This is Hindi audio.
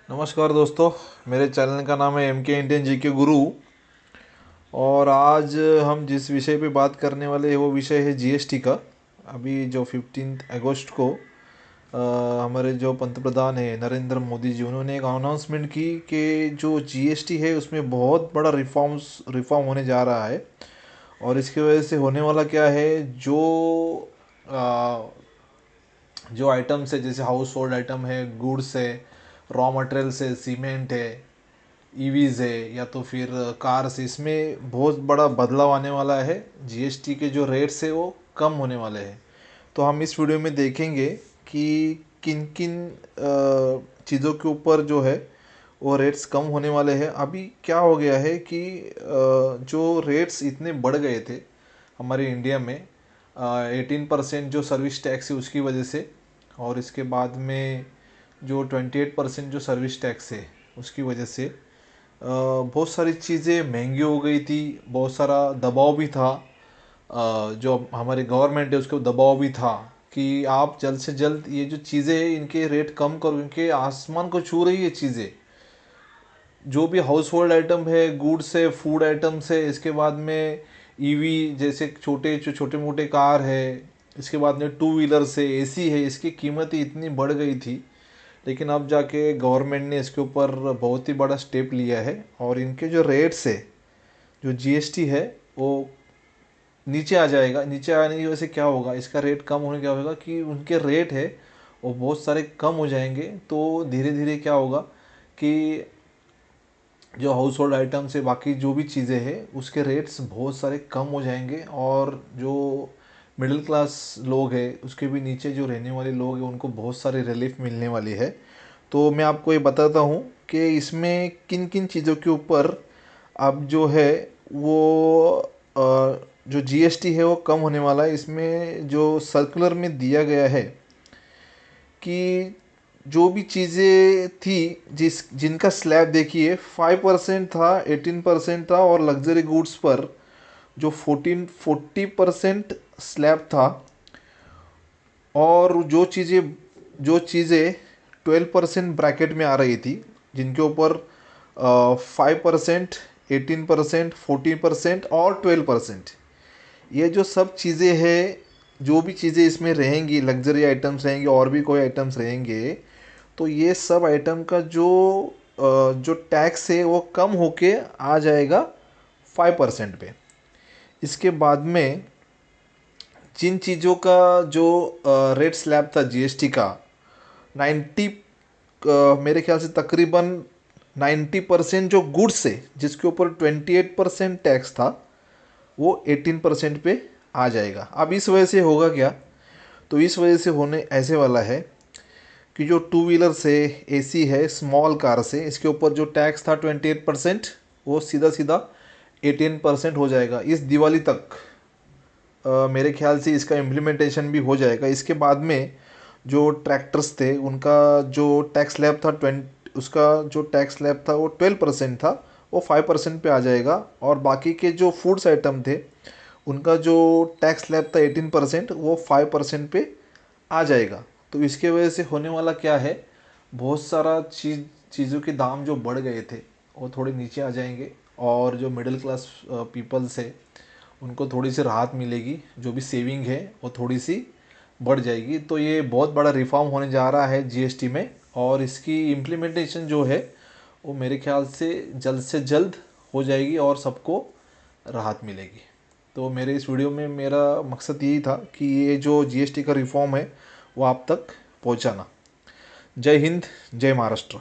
नमस्कार दोस्तों। मेरे चैनल का नाम है एम के इंडियन जी के गुरु। और आज हम जिस विषय पे बात करने वाले हैं वो विषय है जीएसटी का। अभी जो 15 अगस्त को हमारे जो पंतप्रधान है नरेंद्र मोदी जी, उन्होंने एक अनाउंसमेंट की कि जो जीएसटी है उसमें बहुत बड़ा रिफॉर्म होने जा रहा है। और इसकी वजह से होने वाला क्या है, अ, जो आइटम्स है जैसे हाउस होल्ड आइटम है, गुड्स है, रॉ मटेरियल्स है, सीमेंट है, ईवीज है या तो फिर कार्स, इसमें बहुत बड़ा बदलाव आने वाला है। जीएसटी के जो रेट्स है वो कम होने वाले हैं। तो हम इस वीडियो में देखेंगे कि किन किन चीज़ों के ऊपर जो है वो रेट्स कम होने वाले हैं। अभी क्या हो गया है कि जो रेट्स इतने बढ़ गए थे हमारे इंडिया में, 18% जो सर्विस टैक्स है उसकी वजह से, और इसके बाद में जो 28% जो सर्विस टैक्स है उसकी वजह से बहुत सारी चीज़ें महंगी हो गई थी। बहुत सारा दबाव भी था, जो हमारे गवर्नमेंट है उसके दबाव भी था कि आप जल्द से जल्द ये जो चीज़ें हैं इनके रेट कम करो, इनके आसमान को छू रही है चीज़ें। जो भी हाउस होल्ड आइटम है, गुड्स है, फूड आइटम्स है, इसके बाद में ईवी जैसे छोटे मोटे कार है, इसके बाद में टू व्हीलर्स है, एसी है, इसकी कीमतें इतनी बढ़ गई थी। लेकिन अब जाके गवर्नमेंट ने इसके ऊपर बहुत ही बड़ा स्टेप लिया है और इनके जो रेट्स है, जो जीएसटी है, वो नीचे आ जाएगा। नीचे आने की वजह से क्या होगा, इसका रेट कम होने क्या होगा कि उनके रेट है वो बहुत सारे कम हो जाएंगे। तो धीरे धीरे क्या होगा कि जो हाउस होल्ड आइटम्स है, बाकी जो भी चीज़ें हैं, उसके रेट्स बहुत सारे कम हो जाएंगे। और जो मिडिल क्लास लोग हैं, उसके भी नीचे जो रहने वाले लोग हैं, उनको बहुत सारी रिलीफ मिलने वाली है। तो मैं आपको ये बताता हूँ कि इसमें किन किन चीज़ों के ऊपर अब जो है वो जो जीएसटी है वो कम होने वाला है। इसमें जो सर्कुलर में दिया गया है कि जो भी चीज़ें थी जिनका स्लैब देखिए 5% था, 18% था, और लग्जरी गुड्स पर जो 40% स्लैब था, और जो चीज़ें 12% ब्रैकेट में आ रही थी, जिनके ऊपर 5%, 18%, 14% और 12%, ये जो सब चीज़ें हैं, जो भी चीज़ें इसमें रहेंगी, लग्जरी आइटम्स रहेंगे और भी कोई आइटम्स रहेंगे, तो ये सब आइटम का जो टैक्स है वो कम होके आ जाएगा 5% पे। इसके बाद में जिन चीज़ों का जो रेट स्लैब था जीएसटी का 90, मेरे ख्याल से तकरीबन 90% जो गुड्स है जिसके ऊपर 28% टैक्स था, वो 18% पे आ जाएगा। अब इस वजह से होगा क्या, तो इस वजह से होने ऐसे वाला है कि जो टू व्हीलर से, एसी है, स्मॉल कार से, इसके ऊपर जो टैक्स था 28%, वो सीधा सीधा 18% हो जाएगा इस दिवाली तक। मेरे ख्याल से इसका इम्प्लीमेंटेशन भी हो जाएगा। इसके बाद में जो ट्रैक्टर्स थे उनका जो टैक्स स्लैब था 20, उसका जो टैक्स स्लैब था वो 12% था, वो 5% पे आ जाएगा। और बाकी के जो फूड्स आइटम थे उनका जो टैक्स स्लैब था 18%, वो 5% पे आ जाएगा। तो इसके वजह से होने वाला क्या है, बहुत सारा चीज़ों के दाम जो बढ़ गए थे वो थोड़े नीचे आ जाएंगे। और जो मिडिल क्लास पीपल्स है उनको थोड़ी सी राहत मिलेगी, जो भी सेविंग है वो थोड़ी सी बढ़ जाएगी। तो ये बहुत बड़ा रिफॉर्म होने जा रहा है जीएसटी में, और इसकी इम्प्लीमेंटेशन जो है वो मेरे ख्याल से जल्द हो जाएगी और सबको राहत मिलेगी। तो मेरे इस वीडियो में मेरा मकसद यही था कि ये जो जीएसटी का रिफॉर्म है वो आप तक पहुंचाना। जय हिंद, जय महाराष्ट्र।